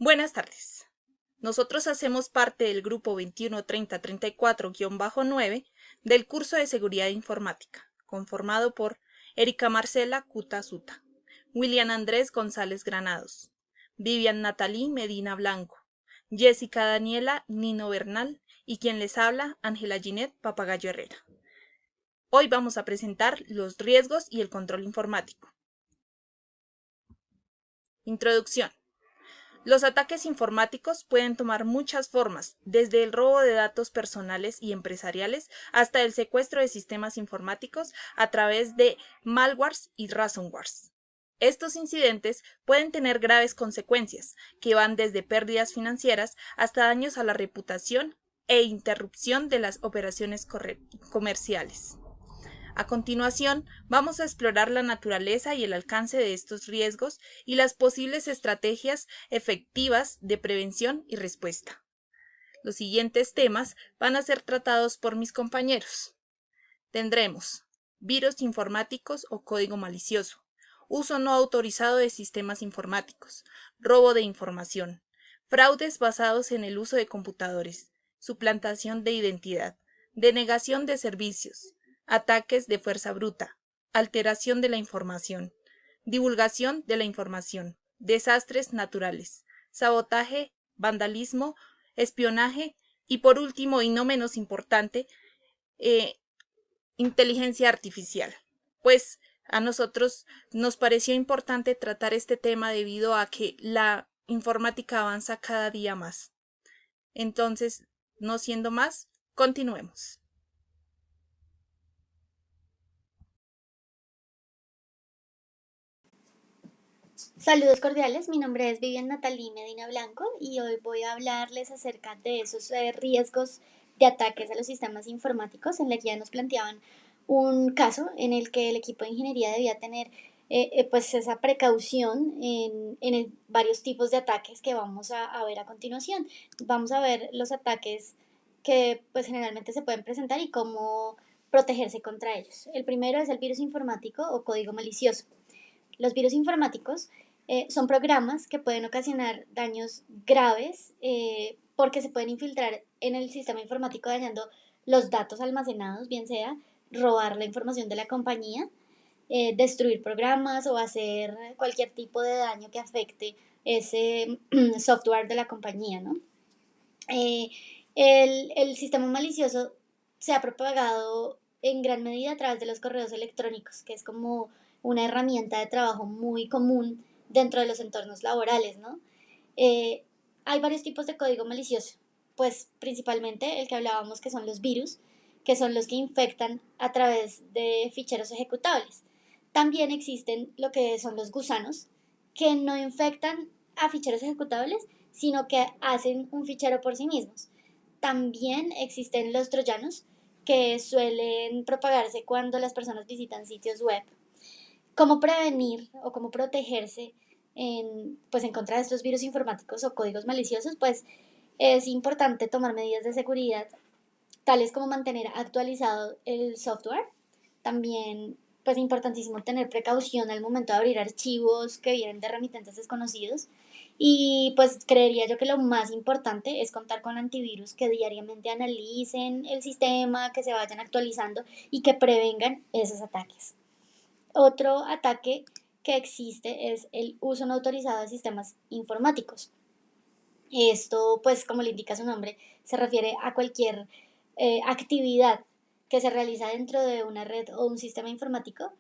Buenas tardes. Nosotros hacemos parte del grupo 213034-9 del curso de Seguridad Informática, conformado por Erika Marcela Cuta Suta, William Andrés González Granados, Vivian Natalí Medina Blanco, Jessica Daniela Nino Bernal y quien les habla, Ángela Ginette Papagayo Herrera. Hoy vamos a presentar los riesgos y el control informático. Introducción. Los ataques informáticos pueden tomar muchas formas, desde el robo de datos personales y empresariales hasta el secuestro de sistemas informáticos a través de malwares y ransomwares. Estos incidentes pueden tener graves consecuencias, que van desde pérdidas financieras hasta daños a la reputación e interrupción de las operaciones comerciales. A continuación, vamos a explorar la naturaleza y el alcance de estos riesgos y las posibles estrategias efectivas de prevención y respuesta. Los siguientes temas van a ser tratados por mis compañeros. Tendremos virus informáticos o código malicioso, uso no autorizado de sistemas informáticos, robo de información, fraudes basados en el uso de computadores, suplantación de identidad, denegación de servicios, ataques de fuerza bruta, alteración de la información, divulgación de la información, desastres naturales, sabotaje, vandalismo, espionaje y por último y no menos importante, inteligencia artificial. Pues a nosotros nos pareció importante tratar este tema debido a que la informática avanza cada día más. Entonces, no siendo más, continuemos. Saludos cordiales, mi nombre es Vivian Natalí Medina Blanco y hoy voy a hablarles acerca de esos riesgos de ataques a los sistemas informáticos. En la guía nos planteaban un caso en el que el equipo de ingeniería debía tener pues esa precaución en varios tipos de ataques que vamos a ver a continuación. Vamos a ver los ataques que pues generalmente se pueden presentar y cómo protegerse contra ellos. El primero es el virus informático o código malicioso. Los virus informáticos son programas que pueden ocasionar daños graves porque se pueden infiltrar en el sistema informático dañando los datos almacenados, bien sea robar la información de la compañía, destruir programas o hacer cualquier tipo de daño que afecte ese software de la compañía, ¿no? Eh, el sistema malicioso se ha propagado en gran medida a través de los correos electrónicos, que es como una herramienta de trabajo muy común dentro de los entornos laborales, ¿no? Eh, Hay varios tipos de código malicioso, pues principalmente el que hablábamos que son los virus, que son los que infectan a través de ficheros ejecutables. También existen lo que son los gusanos, que no infectan a ficheros ejecutables, sino que hacen un fichero por sí mismos. También existen los troyanos, que suelen propagarse cuando las personas visitan sitios web. ¿Cómo prevenir o cómo protegerse pues en contra de estos virus informáticos o códigos maliciosos? Pues es importante tomar medidas de seguridad, tales como mantener actualizado el software. También, pues importantísimo tener precaución al momento de abrir archivos que vienen de remitentes desconocidos. Y pues creería yo que lo más importante es contar con antivirus que diariamente analicen el sistema, que se vayan actualizando y que prevengan esos ataques. Otro ataque que existe es el uso no autorizado de sistemas informáticos. Esto, pues como le indica su nombre, se refiere a cualquier actividad que se realiza dentro de una red o un sistema informático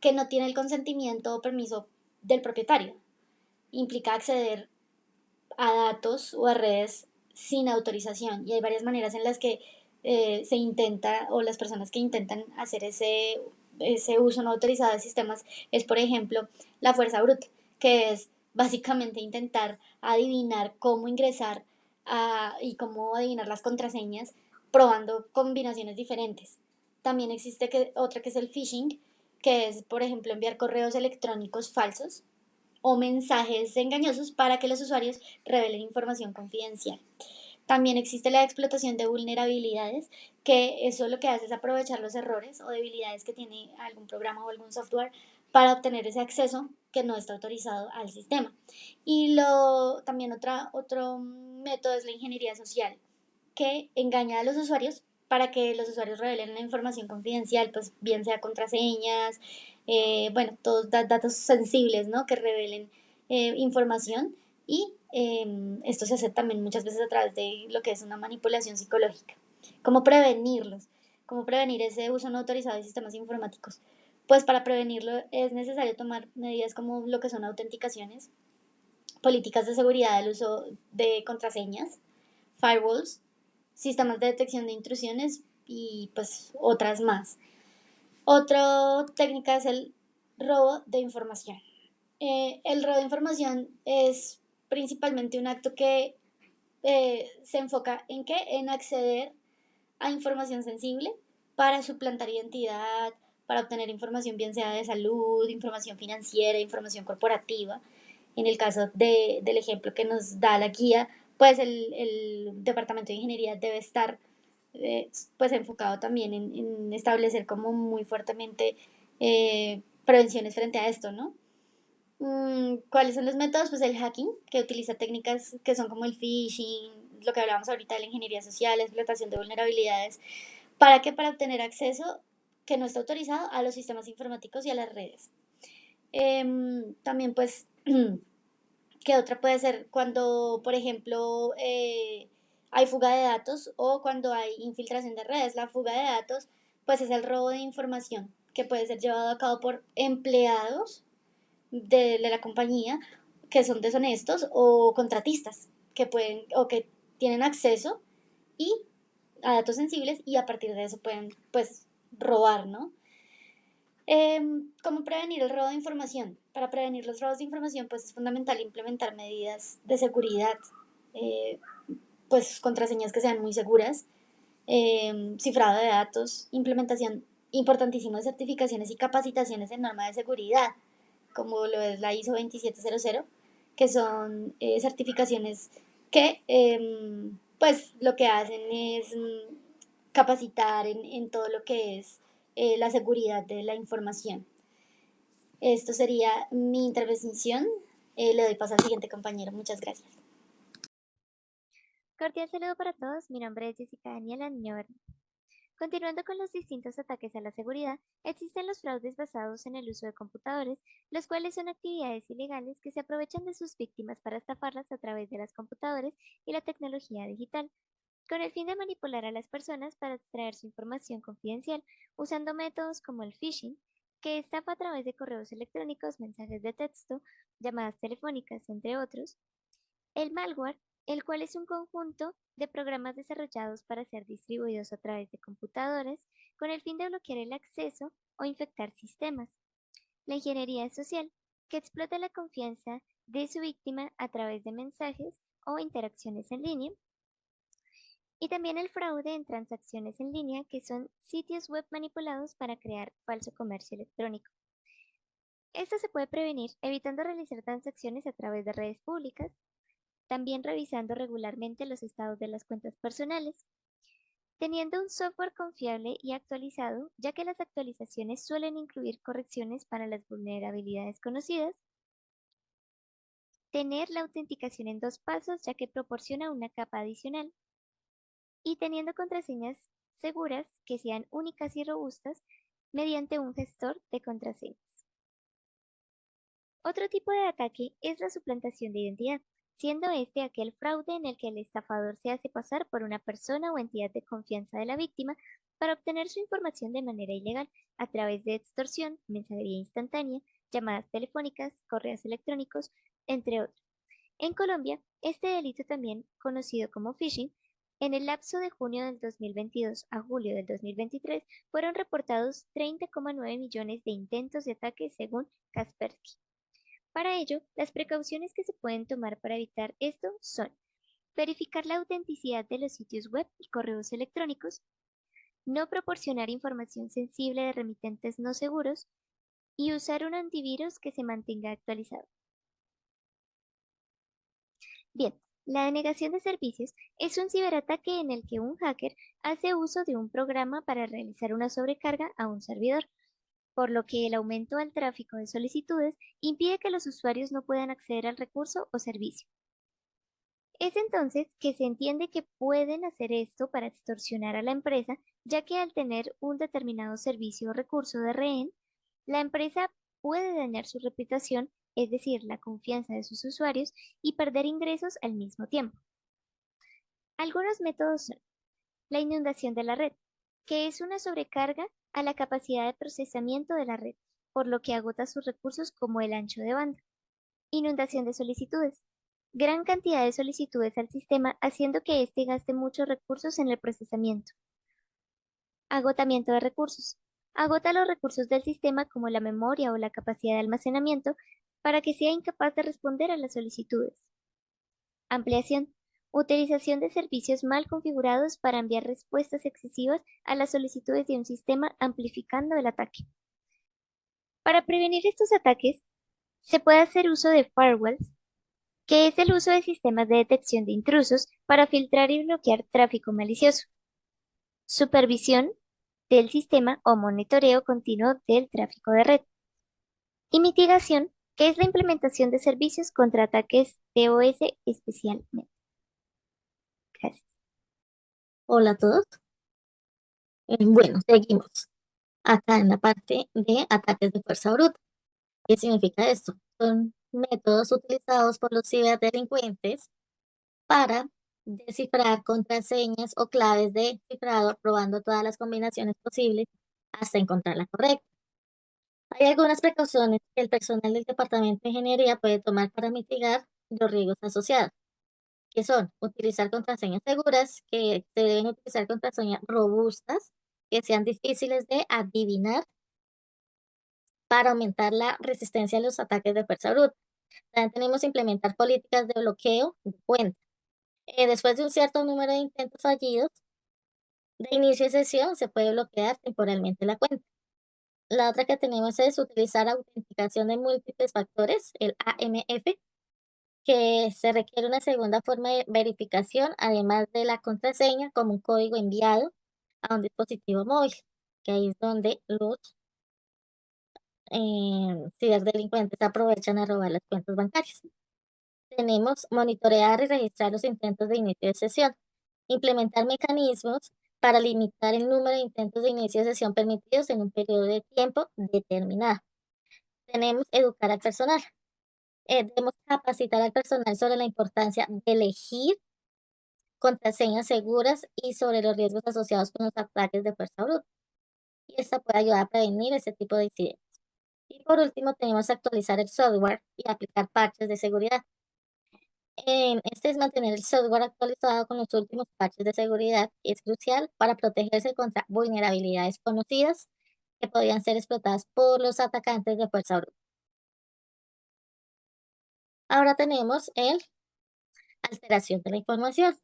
que no tiene el consentimiento o permiso del propietario. Implica acceder a datos o a redes sin autorización y hay varias maneras en las que se intenta o las personas que intentan hacer ese uso no autorizado de sistemas es, por ejemplo, la fuerza bruta, que es básicamente intentar adivinar cómo ingresar y cómo adivinar las contraseñas probando combinaciones diferentes. También existe otra que es el phishing, que es, por ejemplo, enviar correos electrónicos falsos o mensajes engañosos para que los usuarios revelen información confidencial. También existe la explotación de vulnerabilidades, que eso lo que hace es aprovechar los errores o debilidades que tiene algún programa o algún software para obtener ese acceso que no está autorizado al sistema. Y también otro método es la ingeniería social, que engaña a los usuarios para que los usuarios revelen la información confidencial, pues bien sea contraseñas, bueno, todos datos sensibles, ¿no? Que revelen información y esto se hace también muchas veces a través de lo que es una manipulación psicológica. ¿Cómo prevenirlos? ¿Cómo prevenir ese uso no autorizado de sistemas informáticos? Pues para prevenirlo es necesario tomar medidas como lo que son autenticaciones, políticas de seguridad del uso de contraseñas, firewalls, sistemas de detección de intrusiones y pues otras más. Otra técnica es el robo de información. El robo de información es principalmente un acto que se enfoca en qué? En acceder a información sensible para suplantar identidad, para obtener información bien sea de salud, información financiera, información corporativa. En el caso del ejemplo que nos da la guía, pues el departamento de ingeniería debe estar pues enfocado también en establecer como muy fuertemente prevenciones frente a esto, ¿no? ¿Cuáles son los métodos? Pues el hacking, que utiliza técnicas que son como el phishing, lo que hablábamos ahorita de la ingeniería social, la explotación de vulnerabilidades. ¿Para qué? Para obtener acceso que no está autorizado a los sistemas informáticos y a las redes. También pues, ¿qué otra puede ser? Cuando, por ejemplo, hay fuga de datos o cuando hay infiltración de redes. La fuga de datos pues es el robo de información que puede ser llevado a cabo por empleados de la compañía que son deshonestos o contratistas que pueden o que tienen acceso y a datos sensibles y a partir de eso pueden pues robar, ¿no? ¿Cómo prevenir el robo de información? Para prevenir los robos de información pues es fundamental implementar medidas de seguridad, eh, pues contraseñas que sean muy seguras, cifrado de datos, implementación importantísima de certificaciones y capacitaciones en norma de seguridad, como lo es la ISO 27000, que son certificaciones que pues lo que hacen es capacitar en todo lo que es la seguridad de la información. Esto sería mi intervención. Le doy paso al siguiente compañero. Muchas gracias. Cordial saludo para todos, mi nombre es Jessica Daniela Niño Verde. Continuando con los distintos ataques a la seguridad, existen los fraudes basados en el uso de computadores, los cuales son actividades ilegales que se aprovechan de sus víctimas para estafarlas a través de las computadoras y la tecnología digital, con el fin de manipular a las personas para extraer su información confidencial, usando métodos como el phishing, que estafa a través de correos electrónicos, mensajes de texto, llamadas telefónicas, entre otros, el malware, el cual es un conjunto de programas desarrollados para ser distribuidos a través de computadoras con el fin de bloquear el acceso o infectar sistemas. La ingeniería social, que explota la confianza de su víctima a través de mensajes o interacciones en línea. Y también el fraude en transacciones en línea, que son sitios web manipulados para crear falso comercio electrónico. Esto se puede prevenir evitando realizar transacciones a través de redes públicas, también revisando regularmente los estados de las cuentas personales, teniendo un software confiable y actualizado, ya que las actualizaciones suelen incluir correcciones para las vulnerabilidades conocidas, tener la autenticación en 2 pasos, ya que proporciona una capa adicional, y teniendo contraseñas seguras que sean únicas y robustas mediante un gestor de contraseñas. Otro tipo de ataque es la suplantación de identidad, siendo este aquel fraude en el que el estafador se hace pasar por una persona o entidad de confianza de la víctima para obtener su información de manera ilegal a través de extorsión, mensajería instantánea, llamadas telefónicas, correos electrónicos, entre otros. En Colombia, este delito también conocido como phishing, en el lapso de junio del 2022 a julio del 2023 fueron reportados 30,9 millones de intentos de ataque según Kaspersky. Para ello, las precauciones que se pueden tomar para evitar esto son verificar la autenticidad de los sitios web y correos electrónicos, no proporcionar información sensible de remitentes no seguros y usar un antivirus que se mantenga actualizado. Bien, la denegación de servicios es un ciberataque en el que un hacker hace uso de un programa para realizar una sobrecarga a un servidor. por lo que el aumento al tráfico de solicitudes impide que los usuarios no puedan acceder al recurso o servicio. Es entonces que se entiende que pueden hacer esto para extorsionar a la empresa, ya que al tener un determinado servicio o recurso de rehén, la empresa puede dañar su reputación, es decir, la confianza de sus usuarios, y perder ingresos al mismo tiempo. Algunos métodos son la inundación de la red, que es una sobrecarga a la capacidad de procesamiento de la red, por lo que agota sus recursos como el ancho de banda. Inundación de solicitudes. Gran cantidad de solicitudes al sistema haciendo que éste gaste muchos recursos en el procesamiento. Agotamiento de recursos. Agota los recursos del sistema como la memoria o la capacidad de almacenamiento para que sea incapaz de responder a las solicitudes. Ampliación. Utilización de servicios mal configurados para enviar respuestas excesivas a las solicitudes de un sistema amplificando el ataque. Para prevenir estos ataques, se puede hacer uso de firewalls, que es el uso de sistemas de detección de intrusos para filtrar y bloquear tráfico malicioso. Supervisión del sistema o monitoreo continuo del tráfico de red. Y mitigación, que es la implementación de servicios contra ataques DOS especialmente. Gracias. Hola a todos. Bueno, seguimos acá en la parte de ataques de fuerza bruta. ¿Qué significa esto? Son métodos utilizados por los ciberdelincuentes para descifrar contraseñas o claves de cifrado, probando todas las combinaciones posibles hasta encontrar la correcta. Hay algunas precauciones que el personal del Departamento de Ingeniería puede tomar para mitigar los riesgos asociados, que son utilizar contraseñas seguras, que se deben utilizar contraseñas robustas, que sean difíciles de adivinar para aumentar la resistencia a los ataques de fuerza bruta. También tenemos que implementar políticas de bloqueo de cuenta. Después de un cierto número de intentos fallidos de inicio de sesión, se puede bloquear temporalmente la cuenta. La otra que tenemos es utilizar autenticación de múltiples factores, el AMF, que se requiere una segunda forma de verificación, además de la contraseña, como un código enviado a un dispositivo móvil, que ahí es donde los ciberdelincuentes aprovechan a robar las cuentas bancarias. Tenemos monitorear y registrar los intentos de inicio de sesión, implementar mecanismos para limitar el número de intentos de inicio de sesión permitidos en un periodo de tiempo determinado. Tenemos educar al personal. Debemos capacitar al personal sobre la importancia de elegir contraseñas seguras y sobre los riesgos asociados con los ataques de fuerza bruta. Y esta puede ayudar a prevenir ese tipo de incidentes. Y por último, tenemos que actualizar el software y aplicar parches de seguridad. Este es mantener el software actualizado con los últimos parches de seguridad y es crucial para protegerse contra vulnerabilidades conocidas que podrían ser explotadas por los atacantes de fuerza bruta. Ahora tenemos el alteración de la información.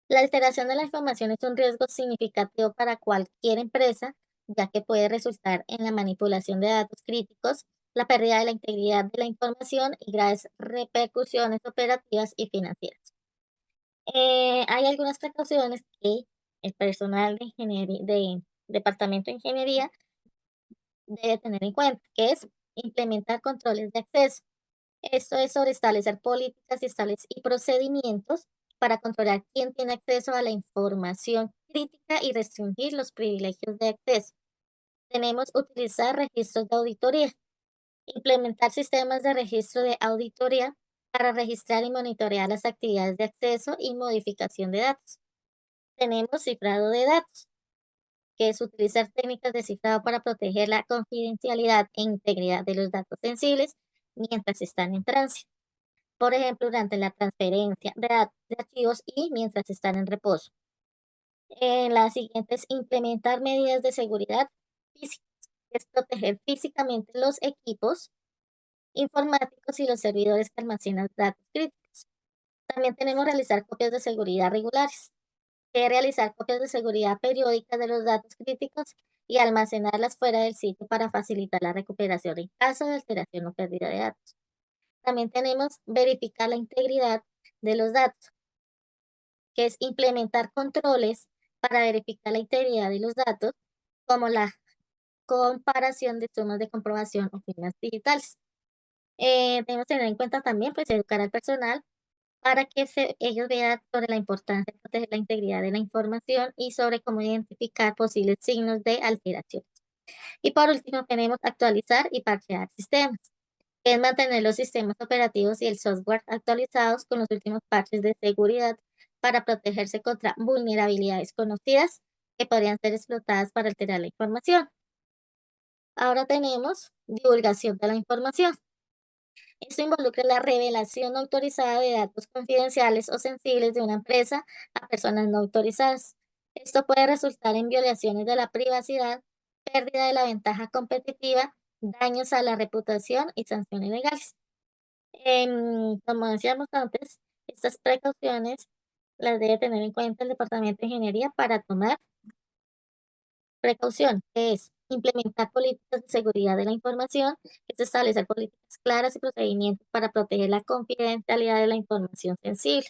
La alteración de la información es un riesgo significativo para cualquier empresa, ya que puede resultar en la manipulación de datos críticos, la pérdida de la integridad de la información y graves repercusiones operativas y financieras. Hay algunas precauciones que el personal de ingeniería, de departamento de ingeniería debe tener en cuenta, que es implementar controles de acceso. Esto es sobre establecer políticas y procedimientos para controlar quién tiene acceso a la información crítica y restringir los privilegios de acceso. Tenemos utilizar registros de auditoría, implementar sistemas de registro de auditoría para registrar y monitorear las actividades de acceso y modificación de datos. Tenemos cifrado de datos, que es utilizar técnicas de cifrado para proteger la confidencialidad e integridad de los datos sensibles mientras están en tránsito. Por ejemplo, durante la transferencia de datos de archivos y mientras están en reposo. La siguiente es implementar medidas de seguridad física, que es proteger físicamente los equipos informáticos y los servidores que almacenan datos críticos. También tenemos realizar copias de seguridad regulares, que es realizar copias de seguridad periódicas de los datos críticos y almacenarlas fuera del sitio para facilitar la recuperación en caso de alteración o pérdida de datos. También tenemos verificar la integridad de los datos, que es implementar controles para verificar la integridad de los datos, como la comparación de sumas de comprobación o firmas digitales. Debemos tener en cuenta también, pues, educar al personal para que ellos vean sobre la importancia de proteger la integridad de la información y sobre cómo identificar posibles signos de alteración. Y por último, tenemos actualizar y parchear sistemas, que es mantener los sistemas operativos y el software actualizados con los últimos parches de seguridad para protegerse contra vulnerabilidades conocidas que podrían ser explotadas para alterar la información. Ahora tenemos divulgación de la información. Esto involucra la revelación no autorizada de datos confidenciales o sensibles de una empresa a personas no autorizadas. Esto puede resultar en violaciones de la privacidad, pérdida de la ventaja competitiva, daños a la reputación y sanciones legales. Como decíamos antes, estas precauciones las debe tener en cuenta el Departamento de Ingeniería para tomar precaución, que es implementar políticas de seguridad de la información, que es establecer políticas claras y procedimientos para proteger la confidencialidad de la información sensible.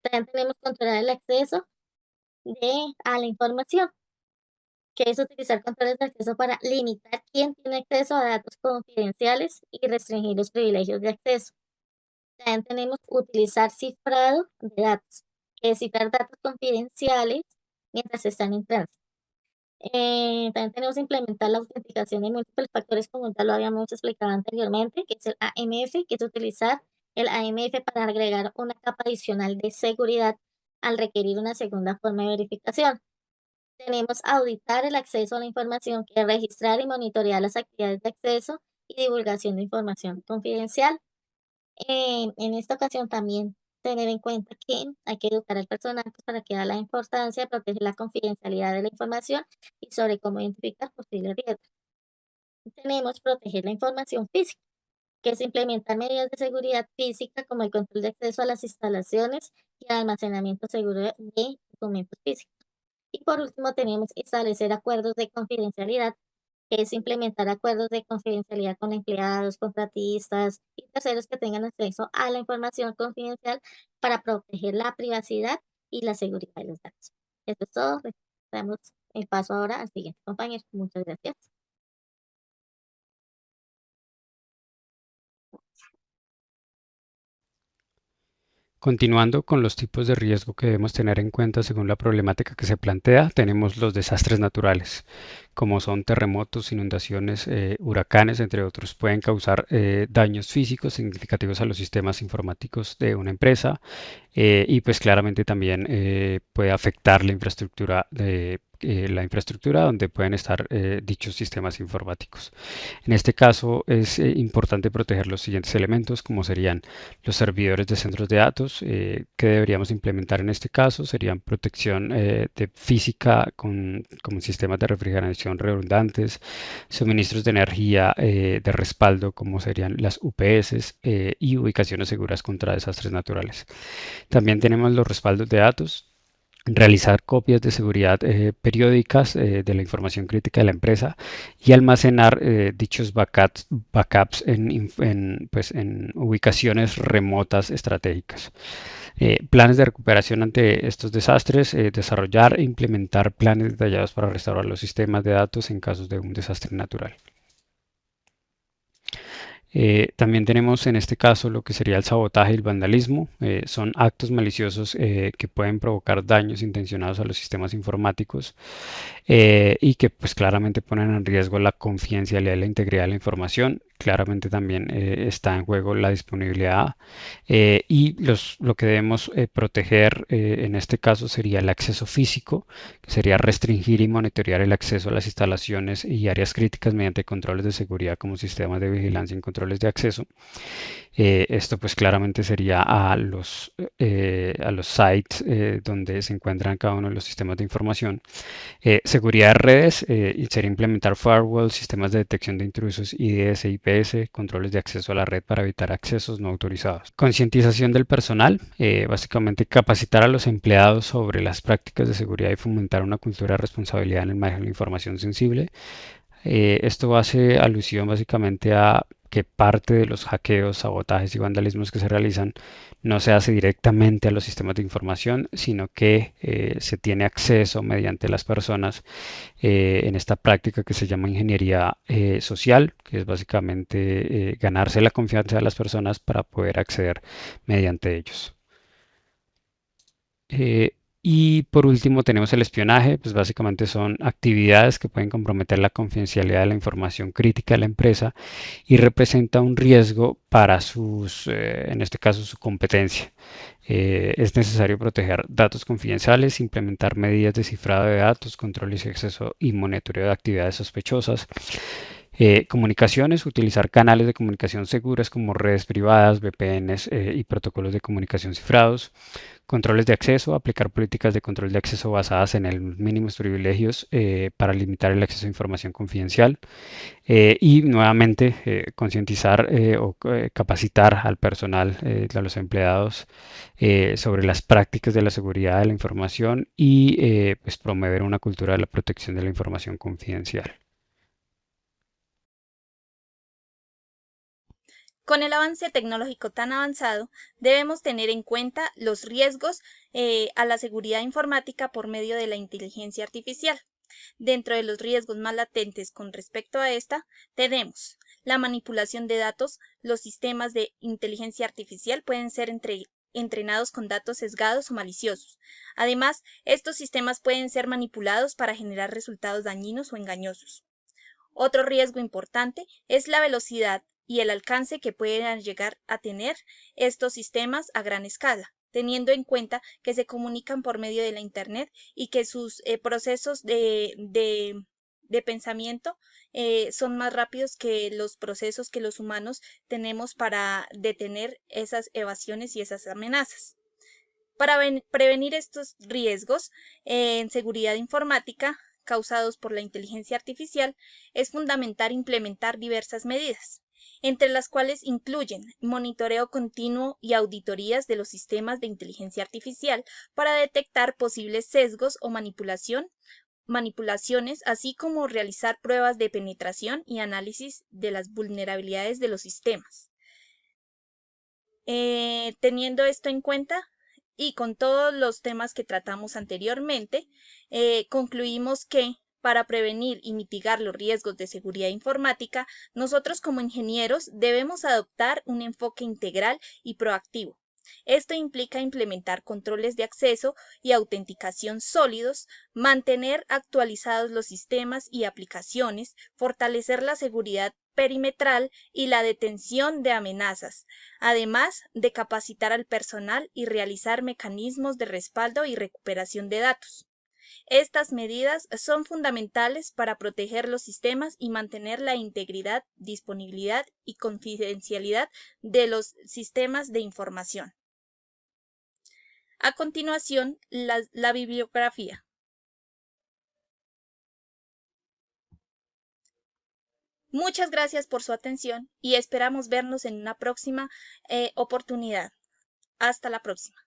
También tenemos controlar el acceso a la información, que es utilizar controles de acceso para limitar quién tiene acceso a datos confidenciales y restringir los privilegios de acceso. También tenemos utilizar cifrado de datos, que es cifrar datos confidenciales mientras están en tránsito. También tenemos que implementar la autenticación de múltiples factores, como ya lo habíamos explicado anteriormente, que es el AMF, que es utilizar el AMF para agregar una capa adicional de seguridad al requerir una segunda forma de verificación. Tenemos auditar el acceso a la información, que es registrar y monitorear las actividades de acceso y divulgación de información confidencial. En esta ocasión también tener en cuenta que hay que educar al personal, pues, para que vea la importancia de proteger la confidencialidad de la información y sobre cómo identificar posibles riesgos. Tenemos proteger la información física, que es implementar medidas de seguridad física como el control de acceso a las instalaciones y el almacenamiento seguro de documentos físicos. Y por último, tenemos que establecer acuerdos de confidencialidad, que es implementar acuerdos de confidencialidad con empleados, contratistas y terceros que tengan acceso a la información confidencial para proteger la privacidad y la seguridad de los datos. Esto es todo. Damos el paso ahora al siguiente compañero. Muchas gracias. Continuando con los tipos de riesgo que debemos tener en cuenta según la problemática que se plantea, tenemos los desastres naturales, como son terremotos, inundaciones, huracanes, entre otros. Pueden causar daños físicos significativos a los sistemas informáticos de una empresa y pues claramente también puede afectar la infraestructura donde pueden estar dichos sistemas informáticos. En este caso es importante proteger los siguientes elementos, como serían los servidores de centros de datos, que deberíamos implementar en este caso. Serían protección de física con sistemas de refrigeración redundantes, suministros de energía de respaldo, como serían las UPS, y ubicaciones seguras contra desastres naturales. También tenemos los respaldos de datos. Realizar copias de seguridad periódicas de la información crítica de la empresa y almacenar dichos backups en ubicaciones remotas estratégicas. Planes de recuperación ante estos desastres, desarrollar e implementar planes detallados para restaurar los sistemas de datos en casos de un desastre natural. También tenemos en este caso lo que sería el sabotaje y el vandalismo. Son actos maliciosos que pueden provocar daños intencionados a los sistemas informáticos y que pues claramente ponen en riesgo la confidencialidad y la integridad de la información. Claramente también está en juego la disponibilidad y lo que debemos proteger en este caso sería el acceso físico, que sería restringir y monitorear el acceso a las instalaciones y áreas críticas mediante controles de seguridad como sistemas de vigilancia y controles de acceso. Esto pues claramente sería a los sites donde se encuentran cada uno de los sistemas de información. Seguridad de redes, sería implementar firewalls, sistemas de detección de intrusos, IDS, IPS, controles de acceso a la red para evitar accesos no autorizados. Concientización del personal, básicamente capacitar a los empleados sobre las prácticas de seguridad y fomentar una cultura de responsabilidad en el manejo de la información sensible. Esto hace alusión básicamente a que parte de los hackeos, sabotajes y vandalismos que se realizan no se hace directamente a los sistemas de información, sino que se tiene acceso mediante las personas en esta práctica que se llama ingeniería social, que es básicamente ganarse la confianza de las personas para poder acceder mediante ellos. Y por último tenemos el espionaje, pues básicamente son actividades que pueden comprometer la confidencialidad de la información crítica de la empresa y representa un riesgo para en este caso, su competencia. Es necesario proteger datos confidenciales, implementar medidas de cifrado de datos, controles y acceso y monitoreo de actividades sospechosas. Comunicaciones, utilizar canales de comunicación seguras como redes privadas, VPNs y protocolos de comunicación cifrados. Controles de acceso, aplicar políticas de control de acceso basadas en los mínimos privilegios para limitar el acceso a información confidencial. Y nuevamente concientizar o capacitar al personal, a los empleados sobre las prácticas de la seguridad de la información y pues promover una cultura de la protección de la información confidencial. Con el avance tecnológico tan avanzado, debemos tener en cuenta los riesgos a la seguridad informática por medio de la inteligencia artificial. Dentro de los riesgos más latentes con respecto a esta, tenemos la manipulación de datos. Los sistemas de inteligencia artificial pueden ser entrenados con datos sesgados o maliciosos. Además, estos sistemas pueden ser manipulados para generar resultados dañinos o engañosos. Otro riesgo importante es la velocidad y el alcance que puedan llegar a tener estos sistemas a gran escala, teniendo en cuenta que se comunican por medio de la Internet y que sus procesos de pensamiento son más rápidos que los procesos que los humanos tenemos para detener esas evasiones y esas amenazas. Para prevenir estos riesgos en seguridad informática causados por la inteligencia artificial, es fundamental implementar diversas medidas, entre las cuales incluyen monitoreo continuo y auditorías de los sistemas de inteligencia artificial para detectar posibles sesgos o manipulaciones, así como realizar pruebas de penetración y análisis de las vulnerabilidades de los sistemas. Teniendo esto en cuenta, y con todos los temas que tratamos anteriormente, concluimos que para prevenir y mitigar los riesgos de seguridad informática, nosotros como ingenieros debemos adoptar un enfoque integral y proactivo. Esto implica implementar controles de acceso y autenticación sólidos, mantener actualizados los sistemas y aplicaciones, fortalecer la seguridad perimetral y la detención de amenazas, además de capacitar al personal y realizar mecanismos de respaldo y recuperación de datos. Estas medidas son fundamentales para proteger los sistemas y mantener la integridad, disponibilidad y confidencialidad de los sistemas de información. A continuación, la bibliografía. Muchas gracias por su atención y esperamos vernos en una próxima oportunidad. Hasta la próxima.